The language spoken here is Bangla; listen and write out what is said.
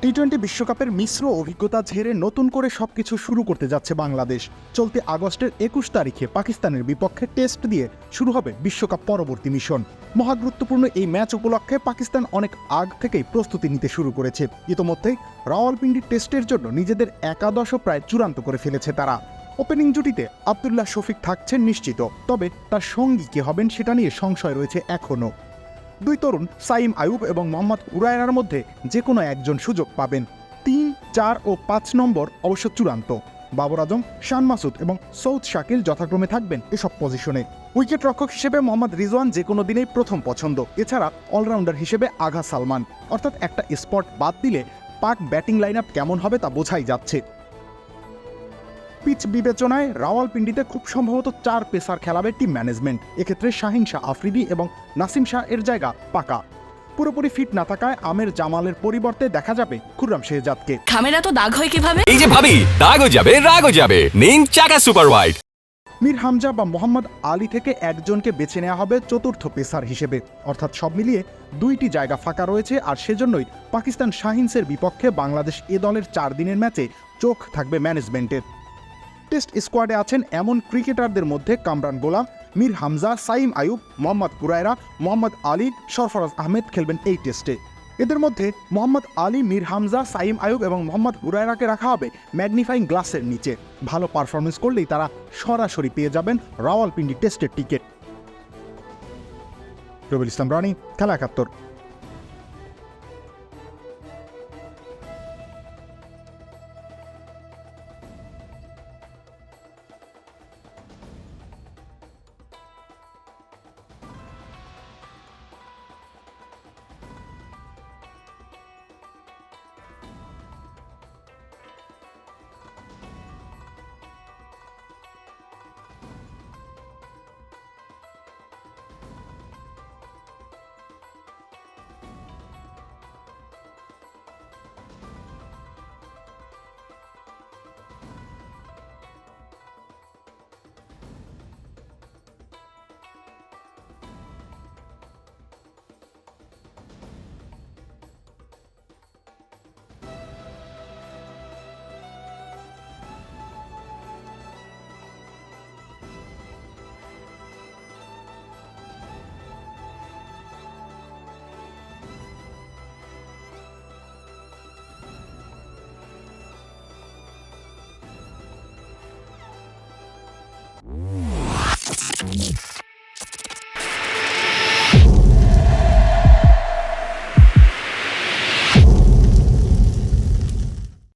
টি-20 বিশ্বকাপের মিশ্র অভিজ্ঞতা ঝেড়ে নতুন করে সবকিছু শুরু করতে যাচ্ছে বাংলাদেশ। চলতি আগস্টের ২১ তারিখে পাকিস্তানের বিপক্ষে টেস্ট দিয়ে শুরু হবে বিশ্বকাপ পরবর্তী মিশন। মহাগুরুত্বপূর্ণ এই ম্যাচ উপলক্ষে পাকিস্তান অনেক আগ থেকেই প্রস্তুতি নিতে শুরু করেছে। ইতোমধ্যেই রাওয়ালপিন্ডি টেস্টের জন্য নিজেদের একাদশও প্রায় চূড়ান্ত করে ফেলেছে তারা। ওপেনিং জুটিতে আব্দুল্লাহ শফিক থাকছেন নিশ্চিত, তবে তার সঙ্গী কে হবেন সেটা নিয়ে সংশয় রয়েছে এখনও। দুই তরুণ সাইম আয়ুব এবং মোহাম্মদ হুরায়রার মধ্যে যে কোনো একজন সুযোগ পাবেন। ৩, ৪ ও ৫ নম্বর অবশ্য চূড়ান্ত। বাবর আজম, শান মাসুদ এবং সৌদ শাকিল যথাক্রমে থাকবেন এসব পজিশনে। উইকেট রক্ষক হিসেবে মোহাম্মদ রিজওয়ান যে কোনো দিনেই প্রথম পছন্দ। এছাড়া অলরাউন্ডার হিসেবে আগা সালমান, অর্থাৎ একটা স্পট বাদ দিলে পাক ব্যাটিং লাইন আপ কেমন হবে তা বোঝাই যাচ্ছে। পিচ বিবেচনায় রাওয়ালপিন্ডিতে খুব সম্ভবত ৪ পেসার খেলাবে টিম ম্যানেজমেন্ট। এক্ষেত্রে শাহিন শাহ আফ্রিদি এবং নাসিম শাহ এর জায়গা পাকা। পুরোপুরি ফিট না থাকায় আমের জামালের পরিবর্তে দেখা যাবে খুররাম শেহজাদকে। খামের এত দাগ হয় কিভাবে? এই যে ভাবি, দাগও যাবে রাগও যাবে, নিন চাকা সুপার হোয়াইট। মীর হামজা বা মোহাম্মদ আলী থেকে একজনকে বেছে নেওয়া হবে চতুর্থ পেসার হিসেবে, অর্থাৎ সব মিলিয়ে 2টি জায়গা ফাঁকা রয়েছে। আর সেজন্যই পাকিস্তান শাহিনসের বিপক্ষে বাংলাদেশ এ দলের 4 দিনের ম্যাচে চোখ থাকবে ম্যানেজমেন্টের। টেস্ট স্কোয়াডে আছেন এমন ক্রিকেটারদের মধ্যে কামরান গোলাম, মীর হামজা, সাইম আয়ুব, মোহাম্মদ হুরায়রা, মোহাম্মদ আলী, সরফরাজ আহমেদ খেলবেন এই টেস্টে। এদের মধ্যে মোহাম্মদ আলী, মীর হামজা, সাইম আয়ুব এবং মোহাম্মদ হুরায়রাকে রাখা হবে ম্যাগনিফাইং গ্লাসের নিচে। ভালো পারফরমেন্স করলেই তারা সরাসরি পেয়ে যাবেন রাওয়ালপিন্ডি টেস্টের টিকিট। রবিউল ইসলাম রানী, খেলা ৭১।